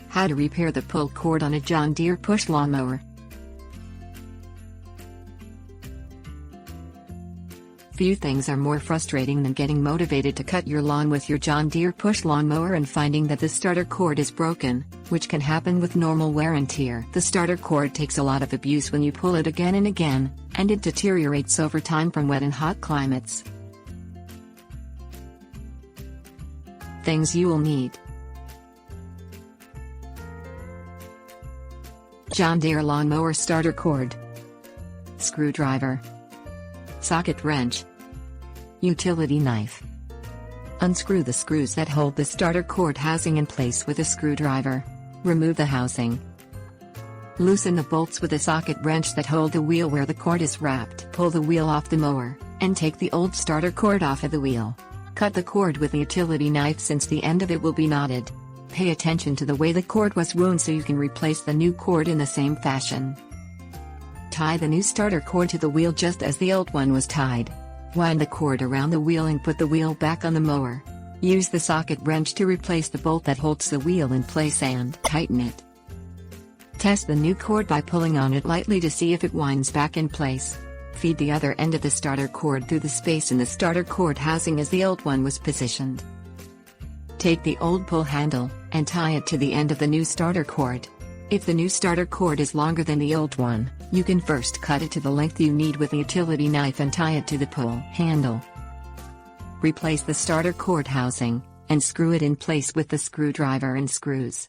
How to repair the pull cord on a John Deere Push Lawnmower. Few things are more frustrating than getting motivated to cut your lawn with your John Deere Push Lawnmower and finding that the starter cord is broken, which can happen with normal wear and tear. The starter cord takes a lot of abuse when you pull it again and again, and it deteriorates over time from wet and hot climates. Things you will need: John Deere Lawnmower starter cord, screwdriver, socket wrench, utility knife. Unscrew the screws that hold the starter cord housing in place with a screwdriver. Remove the housing. Loosen the bolts with a socket wrench that hold the wheel where the cord is wrapped. Pull the wheel off the mower, and take the old starter cord off of the wheel. Cut the cord with a utility knife since the end of it will be knotted. Pay attention to the way the cord was wound so you can replace the new cord in the same fashion. Tie the new starter cord to the wheel just as the old one was tied. Wind the cord around the wheel and put the wheel back on the mower. Use the socket wrench to replace the bolt that holds the wheel in place and tighten it. Test the new cord by pulling on it lightly to see if it winds back in place. Feed the other end of the starter cord through the space in the starter cord housing as the old one was positioned. Take the old pull handle, and tie it to the end of the new starter cord. If the new starter cord is longer than the old one, you can first cut it to the length you need with a utility knife and tie it to the pull handle. Replace the starter cord housing, and screw it in place with the screwdriver and screws.